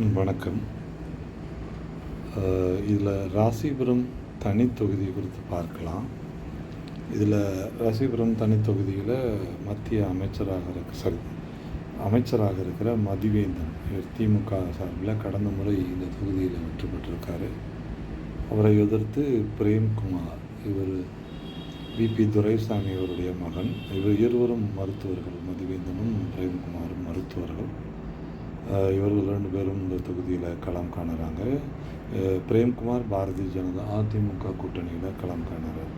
வணக்கம். இதில் ராசிபுரம் தனி தொகுதி குறித்து பார்க்கலாம். இதில் ராசிபுரம் தனி தொகுதியில் மத்திய அமைச்சராக இருக்கிற மதிவேந்தன், இவர் திமுக சார்பில் கடந்த முறை இந்த தொகுதியில் வெற்றி பெற்றிருக்காரு. அவரை எதிர்த்து பிரேம்குமார், இவர் விபி துரைசாமி அவருடைய மகன். இவர் இருவரும் மருத்துவர்கள், மதிவேந்தனும் பிரேம்குமாரும் மருத்துவர்கள். இவர்கள் 2 பேரும் இந்த தொகுதியில் களம் காணுறாங்க. பிரேம்குமார் பாரதிய ஜனதா அதிமுக கூட்டணியில் களம் காணுறார்.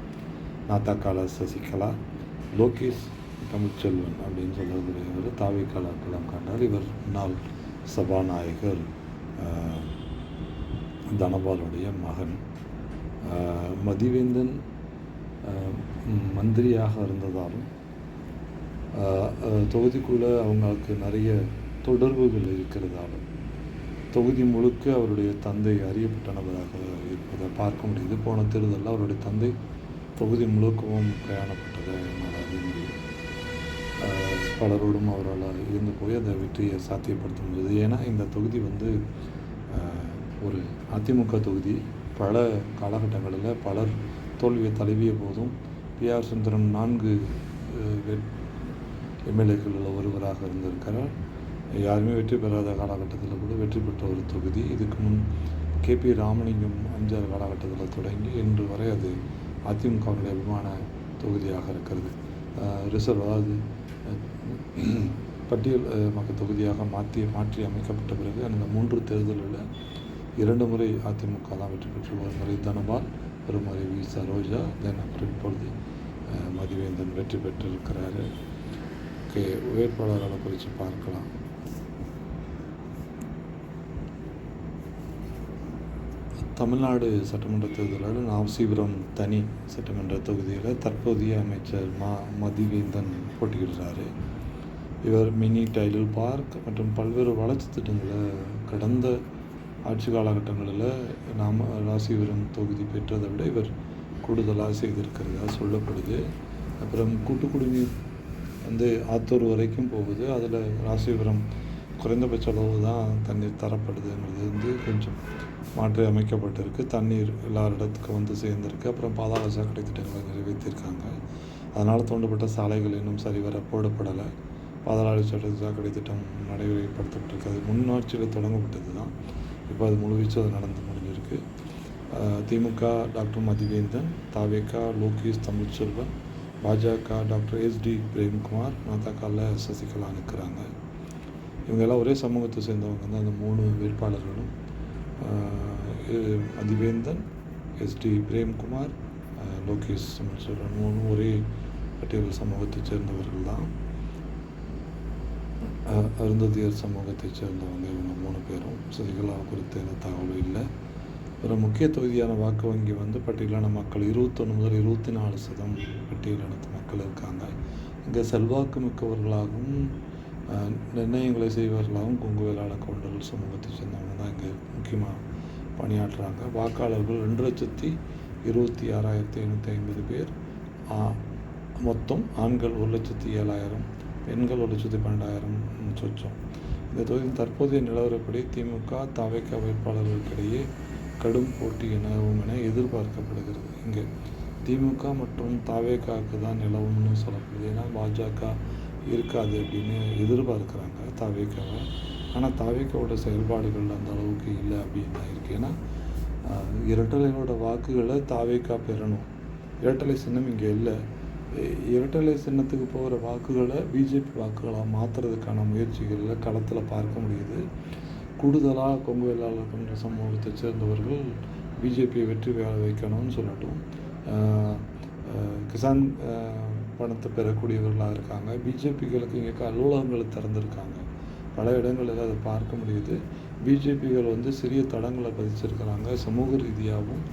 நாத்தாக்கால சசிகலா, லோகேஷ் தமிழ்ச்செல்வன் அப்படின்னு சொல்லக்கூடியவர் தாவேக்கால களம் காண்டார். இவர் முன்னாள் சபாநாயகர் தனபாலுடைய மகன். மதிவேந்தன் மந்திரியாக இருந்ததாலும் தொகுதிக்குள்ளே அவங்களுக்கு நிறைய தொடர்புகள் இருக்கிறதாலும் தொகுதி முழுக்க அவருடைய தந்தை அறியப்பட்ட நபராக இருப்பதை பார்க்க முடியுது. போன தேர்தலில் அவருடைய தந்தை தொகுதி முழுக்கவும் பிரயாணப்பட்டதை என்னால் அறிய முடியும். பலரோடும் அவரால் இருந்து போய் அந்த வெற்றியை சாத்தியப்படுத்த முடியுது. ஏன்னா இந்த தொகுதி ஒரு அதிமுக தொகுதி. பல காலகட்டங்களில் பலர் தோல்வியை தழுவிய போதும் PR சுந்தரம் 4 எம்எல்ஏக்களில் ஒருவராக இருந்திருக்கிறார். யாருமே வெற்றி பெறாத காலகட்டத்தில் கூட வெற்றி பெற்ற ஒரு தொகுதி. இதுக்கு முன் KP ராமலிங்கம் 5 காலகட்டத்தில் தொடங்கி இன்று வரை அது அதிமுகவுடைய அபிமான தொகுதியாக இருக்கிறது. ரிசர்வ், அதாவது பட்டியல் மக்கள் தொகுதியாக மாற்றி அமைக்கப்பட்ட பிறகு அந்த 3 தேர்தலில் 2 முறை அதிமுக தான் வெற்றி பெற்று, ஒரு முறை தனபால், ஒரு முறை வி. சரோஜா, அப்புறம் இப்பொழுது மதிவேந்தன் வெற்றி பெற்றிருக்கிறாரு. வேட்பாளர்களை குறித்து பார்க்கலாம். தமிழ்நாடு சட்டமன்ற தேர்தலில் ராசிபுரம் தனி சட்டமன்ற தொகுதியில் தற்போதைய அமைச்சர் மதிவேந்தன் போட்டியிடுறாரு. இவர் மினி டைலர் பார்க் மற்றும் பல்வேறு வளர்ச்சி திட்டங்களை கடந்த ஆட்சி காலகட்டங்களில் ராசிபுரம் தொகுதி பெற்றதை விட இவர் கூடுதலாக செய்திருக்கிறதா சொல்லப்படுது. அப்புறம் கூட்டு குடிநீர் ஆத்தூர் வரைக்கும் போகுது. அதில் ராசிபுரம் குறைந்தபட்ச அளவு தான் தண்ணீர் தரப்படுதுங்கிறது கொஞ்சம் மாற்றி அமைக்கப்பட்டிருக்கு. தண்ணீர் எல்லா இடத்துக்கும் சேர்ந்திருக்கு. அப்புறம் பாதாள சாக்கடை திட்டங்களை நிறைவேற்றியிருக்காங்க. அதனால் தூண்டப்பட்ட சாலைகள் இன்னும் சரிவர போடப்படலை. பாதாள சாக்கடை திட்டம் நடைமுறைப்படுத்தப்பட்டிருக்கு. அது முன்னாட்சியில் தொடங்கப்பட்டது தான். இப்போ அது முழுவீச்சு நடந்து முடிஞ்சிருக்கு. திமுக டாக்டர் மதிவேந்தன், தாவேகா லோகேஷ் தமிழ்ச்செல்வன், பாஜக டாக்டர் SD பிரேம்குமார், நாத்தாக்கால சசிகலா நிற்கிறாங்க. இவங்கெல்லாம் ஒரே சமூகத்தை சேர்ந்தவங்க தான். அந்த 3 வேட்பாளர்களும் மதிவேந்தன், SD பிரேம்குமார், லோகேஷ் தமிழ்ச்செல்வன் 3 ஒரே பட்டியல் சமூகத்தை சேர்ந்தவர்கள் தான். அருந்ததியர் சமூகத்தை சேர்ந்தவங்க இவங்க 3 பேரும். சசிகலா குறித்த எந்த தகவலும் இல்லை. ஒரு முக்கிய தொகுதியான வாக்கு வங்கி பட்டியலான மக்கள் 21 முதல் 24% பட்டியலான மக்கள் இருக்காங்க. இங்கே செல்வாக்கு மிக்கவர்களாகவும் நிர்ணயங்களை செய்வர்களாகவும் கொங்கு வேளாள கவுண்டர்கள் சமூகத்தை சேர்ந்தவங்க தான் இங்கே முக்கியமாக பணியாற்றுறாங்க. வாக்காளர்கள் 2,26,550 பேர். மொத்தம் ஆண்கள் 1,07,000, பெண்கள் 1,12,000 சொச்சம். இந்த தொகுதியின் தற்போதைய நிலவரப்படி திமுக தாவேகா வேட்பாளர்களுக்கிடையே கடும் போட்டி என எதிர்பார்க்கப்படுகிறது. இங்கே திமுக மற்றும் தாவேகாவுக்கு தான் நிலவும்னு சொல்லப்படுது. ஏன்னா பாஜக இருக்காது அப்படின்னு எதிர்பார்க்குறாங்க தாவேகாவை. ஆனால் தாவேகாவோட செயல்பாடுகள் அந்த அளவுக்கு இல்லை அப்படின்னு தான் இருக்குது. ஏன்னா இரட்டலையோட வாக்குகளை தாவேகா பெறணும். இரட்டலை சின்னம் இங்கே இல்லை. இரட்டலை சின்னத்துக்கு போகிற வாக்குகளை பிஜேபி வாக்குகளாக மாற்றுறதுக்கான முயற்சிகளில் களத்தில் பார்க்க முடியுது. கூடுதலாக கொங்கு வேளாளர் சமூகத்தை சேர்ந்தவர்கள் பிஜேபியை வெற்றி பெற வைக்கணும்னு சொல்லட்டும் கிசான் பணத்தை பெறக்கூடியவர்களாக இருக்காங்க. பிஜேபிகளுக்கு இங்கே அலுவலகங்களை திறந்திருக்காங்க. பல இடங்களில் அதை பார்க்க முடியுது. பிஜேபிகள் சிறிய தடங்களை பதிச்சிருக்கிறாங்க. சமூக ரீதியாகவும்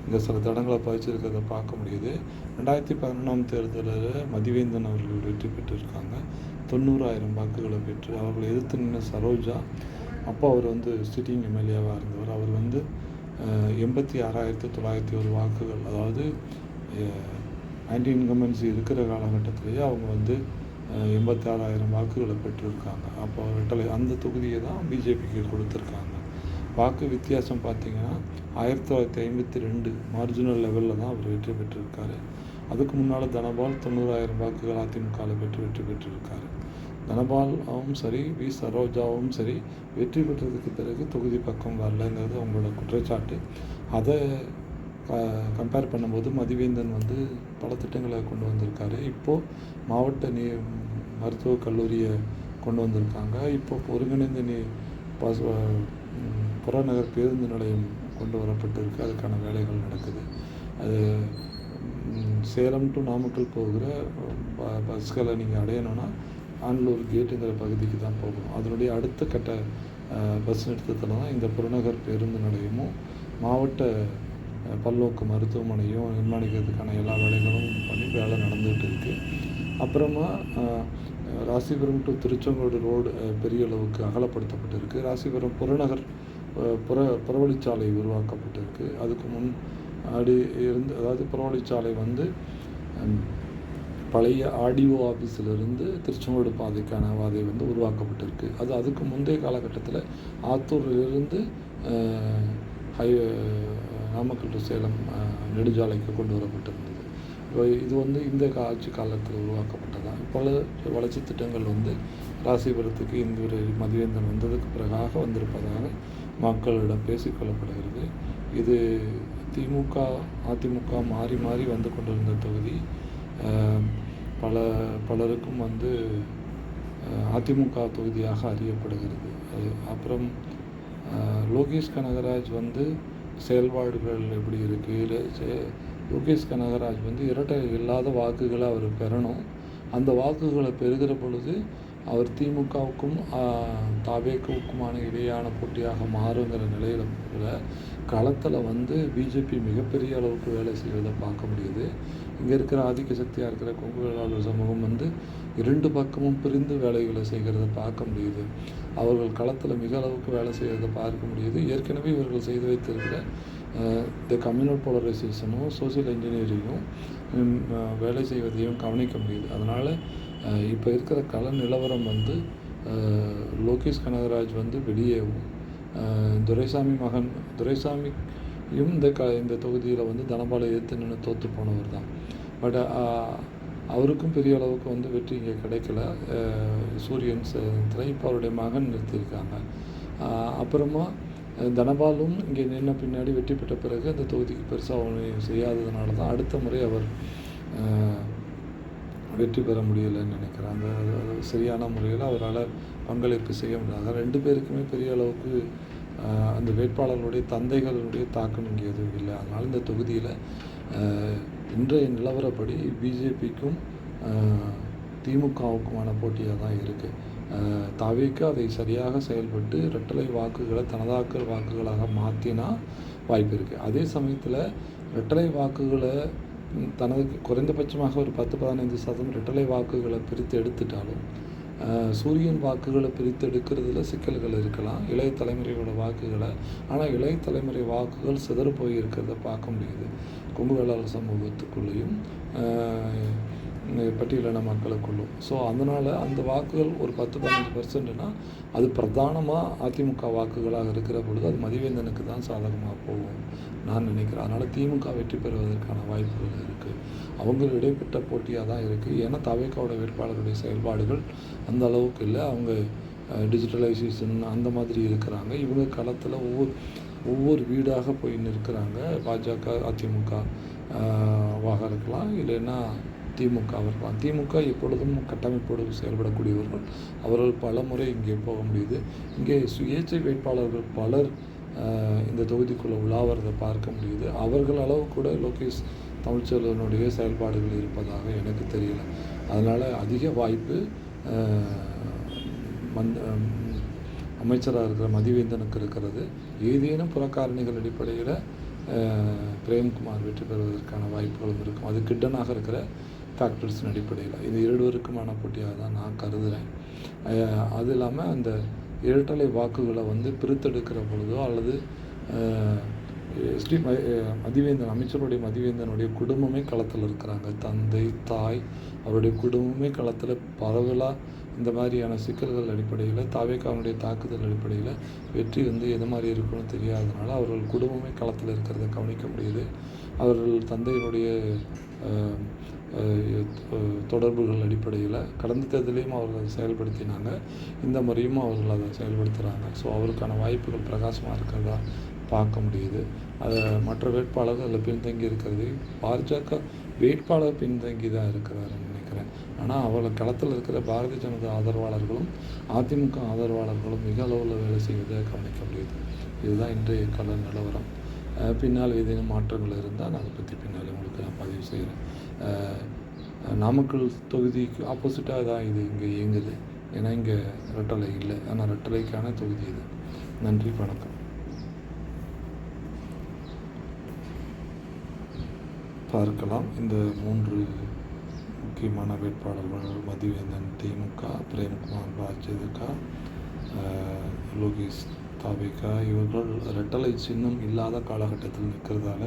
இங்கே சில தடங்களை பதிச்சிருக்கிறத பார்க்க முடியுது. 2011 தேர்தலில் மதிவேந்தன் அவர்கள் வெற்றி பெற்றிருக்காங்க. 90,000 வாக்குகளை பெற்று அவர்களை எதிர்த்து நின்ற சரோஜா, அப்போ அவர் சிட்டிங் எம்எல்ஏவாக இருந்தவர். அவர் 86,901 வாக்குகள், அதாவது ஆன்டி இன்கம்பன்சி இருக்கிற காலகட்டத்திலேயே அவங்க 86,000 வாக்குகளை பெற்றிருக்காங்க. அப்போ ரெட்டலை அந்த தொகுதியை தான் பிஜேபிக்கு கொடுத்துருக்காங்க. வாக்கு வித்தியாசம் பார்த்திங்கன்னா 1952 மார்ஜினல் லெவலில் தான் அவர் வெற்றி பெற்றிருக்காரு. அதுக்கு முன்னால் தனபால் 90,000 வாக்குகள் அதிமுகவில் வெற்றி பெற்றிருக்காரு. தனபாலும் சரி, வி சரோஜாவும் சரி வெற்றி பெற்றதுக்கு பிறகு தொகுதி பக்கம் வரலைங்கிறது அவங்களோட குற்றச்சாட்டு. அதை கம்பேர் பண்ணும்போது மதிவேந்தன் வந்து பல திட்டங்களை கொண்டு வந்திருக்காரு. இப்போது மாவட்ட மருத்துவக் கல்லூரியை கொண்டு வந்திருக்காங்க. இப்போ ஒருங்கிணைந்த புறநகர் பேருந்து நிலையம் கொண்டு வரப்பட்டிருக்கு. அதுக்கான வேலைகள் நடக்குது. அது சேலம் டு நாமக்கல் போகிற பஸ்களை நீங்கள் அடையணும்னா ஆண்டலூர் கேட்டுங்கிற பகுதிக்கு தான் போகணும். அதனுடைய அடுத்த கட்ட பஸ் நிறுத்தத்தில் தான் இந்த புறநகர் பேருந்து நிலையமும் மாவட்ட பல்நோக்கு மருத்துவமனையும் நிர்மாணிக்கிறதுக்கான எல்லா வேலைகளும் பண்ணி வேலை நடந்துகிட்டு இருக்குது. அப்புறமா ராசிபுரம் டு திருச்செங்கோடு ரோடு பெரிய அளவுக்கு அகலப்படுத்தப்பட்டிருக்கு. ராசிபுரம் புறநகர் புறவழிச்சாலை உருவாக்கப்பட்டிருக்கு. அதுக்கு முன்னாடி இருந்து, அதாவது புறவழிச்சாலை வந்து பழைய ஆர்டிஓ ஆஃபீஸிலிருந்து திருச்செங்கோடு பாதைக்கான பாதை வந்து உருவாக்கப்பட்டிருக்கு. அதுக்கு முந்தைய காலகட்டத்தில் ஆத்தூரிலிருந்து நாமக்கல் டு சேலம் நெடுஞ்சாலைக்கு கொண்டு வரப்பட்டிருந்தது. இது வந்து இந்த ஆட்சி காலத்தில் உருவாக்கப்பட்டதான். பல வளர்ச்சி திட்டங்கள் வந்து ராசிபுரத்துக்கு இந்த மதிவேந்தன் வந்ததுக்கு பிறகாக வந்திருப்பதாக மக்களிடம் பேசிக்கொள்ளப்படுகிறது. இது திமுக அதிமுக மாறி மாறி வந்து கொண்டிருந்த தொகுதி. பலருக்கும் வந்து அதிமுக தொகுதியாக அறியப்படுகிறது. அப்புறம் லோகேஷ் கனகராஜ் வந்து செயல்பாடுகள் எப்படி இருக்குது? லோகேஷ் கனகராஜ் வந்து இரட்டை இல்லாத வாக்குகளை அவர் பெறணும். அந்த வாக்குகளை பெறுகிற பொழுது அவர் திமுகவுக்கும் தாவேக்குமான இடையான போட்டியாக மாறுங்கிற நிலையில் களத்தில் வந்து பிஜேபி மிகப்பெரிய அளவுக்கு வேலை செய்வதை பார்க்க முடியுது. இங்கே இருக்கிற ஆதிக்க சக்தியாக இருக்கிற கொங்கு வேளாளர் சமூகம் வந்து இரண்டு பக்கமும் பிரிந்து வேலைகளை செய்கிறத பார்க்க முடியுது. அவர்கள் களத்தில் மிக அளவுக்கு வேலை செய்கிறத பார்க்க முடியுது. ஏற்கனவே இவர்கள் செய்து வைத்திருக்கிற இந்த கம்யூனல் போலரைசேஷனும் சோசியல் இன்ஜினியரிங்கும் வேலை செய்வதையும் கவனிக்க முடியுது. அதனால் இப்போ இருக்கிற கள நிலவரம் வந்து லோகேஷ் கனகராஜ் வந்து வெளியேவும், துரைசாமி மகன் துரைசாமியும் இந்த தொகுதியில் வந்து தனபாலை எதிர்த்து நின்று தோற்று போனவர் தான். பட் அவருக்கும் பெரிய அளவுக்கு வந்து வெற்றி இங்கே கிடைக்கல. சூரியன் இப்போ அவருடைய மகன் நிறுத்தியிருக்காங்க. அப்புறமா தனபாலும் இங்கே நின்ன பின்னாடி வெற்றி பெற்ற பிறகு அந்த தொகுதிக்கு பெருசாக செய்யாததுனால தான் அடுத்த முறை அவர் வெற்றி பெற முடியலைன்னு நினைக்கிறேன். அந்த சரியான முறையில் அவரால் பங்களிப்பு செய்ய முடியாது. ரெண்டு பேருக்குமே பெரிய அளவுக்கு அந்த வேட்பாளர்களுடைய தந்தைகளுடைய தாக்கம் இங்கே எதுவும் இல்லை. அதனால் இந்த தொகுதியில் இன்றைய நிலவரப்படி பிஜேபிக்கும் திமுகவுக்குமான போட்டியாக தான் இருக்குது. தாவேக்கு அதை சரியாக செயல்பட்டு இரட்டலை வாக்குகளை தனதாக்கல் வாக்குகளாக மாற்றினா வாய்ப்பு இருக்குது. அதே சமயத்தில் இரட்டலை வாக்குகளை தனது குறைந்தபட்சமாக ஒரு 10-15% இரட்டலை வாக்குகளை பிரித்து எடுத்துட்டாலும் சூரியன் வாக்குகளை பிரித்து எடுக்கிறதுல சிக்கல்கள் இருக்கலாம், இளைய தலைமுறையோட வாக்குகளை. ஆனால் இளைய தலைமுறை வாக்குகள் சிதறு போய் இருக்கிறத பார்க்க முடியுது. கொங்கு வேளாளர் சமூகத்துக்குள்ளேயும் பட்டியலின மக்களுக்குள்ளும். ஸோ அதனால் அந்த வாக்குகள் ஒரு 10-15%னா அது பிரதானமாக அதிமுக வாக்குகளாக இருக்கிற பொழுது அது மதிவேந்தனுக்கு தான் சாதகமாக போகும் நான் நினைக்கிறேன். அதனால் திமுக வெற்றி பெறுவதற்கான வாய்ப்புகள் இருக்குது. அவங்க இடைப்பட்ட போட்டியாக தான் இருக்குது. ஏன்னா தவேகாவோட வேட்பாளருடைய செயல்பாடுகள் அந்த அளவுக்கு இல்லை. அவங்க டிஜிட்டலைசேஷன் அந்த மாதிரி இருக்கிறாங்க. இவங்க களத்தில் ஒவ்வொரு வீடாக போய் நிற்கிறாங்க. பாஜக அதிமுக வாக இருக்கலாம், இல்லைன்னா திமுக இருக்கலாம். திமுக எப்பொழுதும் கட்டமைப்போடு செயல்படக்கூடியவர்கள். அவர்கள் பல முறை இங்கே போக முடியுது. இங்கே சுயேட்சை வேட்பாளர்கள் பலர் இந்த தொகுதிக்குள்ளே உலாவறதை பார்க்க முடியுது. அவர்கள் அளவு கூட லோகேஷ் தமிழ்ச்செல்வனுடைய செயல்பாடுகள் இருப்பதாக எனக்கு தெரியல. அதனால் அதிக வாய்ப்பு அமைச்சராக இருக்கிற மதிவேந்தனுக்கு இருக்கிறது. ஏதேனும் புறக்காரணிகள் அடிப்படையில் பிரேம்குமார் வெற்றி பெறுவதற்கான வாய்ப்புகளும் இருக்கும். அது கிட்டனாக இருக்கிற ஃபேக்டர்ஸின் அடிப்படையில் இது இருவருக்குமான போட்டியாக தான் நான் கருதுகிறேன். அது இல்லாமல் அந்த இரட்டலை வாக்குகளை வந்து பிரித்தெடுக்கிற பொழுதோ அல்லது மதிவேந்தன் அமைச்சருடைய மதிவேந்தனுடைய குடும்பமே களத்தில் இருக்கிறாங்க. தந்தை தாய் அவருடைய குடும்பமே களத்தில் பரவலாக இந்த மாதிரியான சிக்கல்கள் அடிப்படையில் தாவேக்காவுடைய தாக்குதல் அடிப்படையில் வெற்றி எது மாதிரி இருக்குன்னு தெரியாததுனால அவர்கள் குடும்பமே களத்தில் இருக்கிறத கவனிக்க முடியுது. அவர்கள் தந்தையினுடைய தொடர்புகள் அடிப்படையில் கடந்த தேர்தலையும் அவர்கள் அதை செயல்படுத்தினாங்க. இந்த முறையும் அவர்கள் அதை செயல்படுத்துகிறாங்க. ஸோ அவருக்கான வாய்ப்புகள் பிரகாசமாக இருக்கிறதா பார்க்க முடியுது. அதை மற்ற வேட்பாளர்கள் அதில் பின்தங்கி இருக்கிறது. பாஜக வேட்பாளர் பின்தங்கி தான் இருக்கிறாருன்னு நினைக்கிறேன். ஆனால் அவர்கள் களத்தில் இருக்கிற பாரதிய ஜனதா ஆதரவாளர்களும் அதிமுக ஆதரவாளர்களும் மிக அளவில் வேலை செய்வதை கவனிக்க முடியுது. இதுதான் இன்றைய கள நிலவரம். பின்னால் ஏதேனும் மாற்றங்கள் இருந்தால் நான் அதை பற்றி பின்னால் உங்களுக்கு நான் பதிவு செய்கிறேன். நாமக்கல் தொகுதிக்கு ஆப்போசிட்டாக தான் இது இங்கே இயங்குது. ஏன்னா இங்கே ரெட்டலை இல்லை. ஆனால் ரெட்டலைக்கான தொகுதி இது. நன்றி, வணக்கம். பார்க்கலாம். இந்த 3 முக்கியமான வேட்பாளர்கள் மதிவேந்தன் திமுக, பிரேம்குமார் பாஜக, லோகேஷ் தாவேகா, இவர்கள் ரெட்டலை சின்னம் இல்லாத காலகட்டத்தில் நிற்கிறதால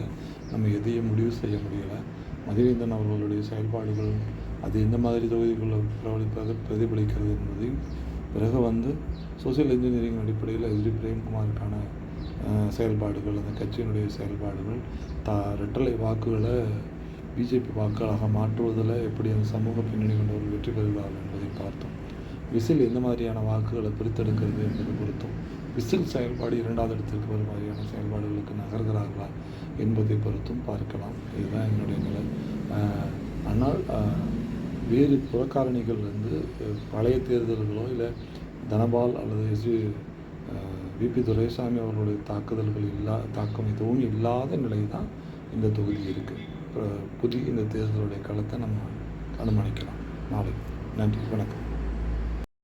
நம்ம எதையும் முடிவு செய்ய முடியலை. மதிவேந்தன் அவர்களுடைய செயல்பாடுகள் அது எந்த மாதிரி தொகுதிகளில் பிரதிபலிக்கிறது என்பதையும் பிறகு சோசியல் இன்ஜினியரிங் அடிப்படையில் எஸ்டி பிரேம்குமாருக்கான செயல்பாடுகள், அந்த கட்சியினுடைய செயல்பாடுகள் ரெட்டலை வாக்குகளை பிஜேபி வாக்குகளாக மாற்றுவதில் எப்படி அந்த சமூக பின்னணி கொண்டவர்கள் வெற்றி பெறுகிறார்கள் என்பதை பார்த்தோம். விசில் எந்த மாதிரியான வாக்குகளை பிரித்தெடுக்கிறது என்பதை பொறுத்தும், விசில் செயல்பாடு 2வது இடத்திற்கு வரும் மாதிரியான செயல்பாடுகளுக்கு நகர்கிறார்களா என்பதை பொறுத்தும் பார்க்கலாம். இதுதான் என்னுடைய நிலை. ஆனால் வேறு புறக்காரணிகள் பழைய தேர்தல்களோ இல்லை தனபால் அல்லது விபி துரைசாமி அவர்களுடைய தாக்கம் எதுவும் இல்லாத நிலை தான் இந்த தொகுதி இருக்குது. புதிய இந்த தேர்தலுடைய களத்தை நம்ம அனுமானிக்கலாம். நாளை. நன்றி, வணக்கம்.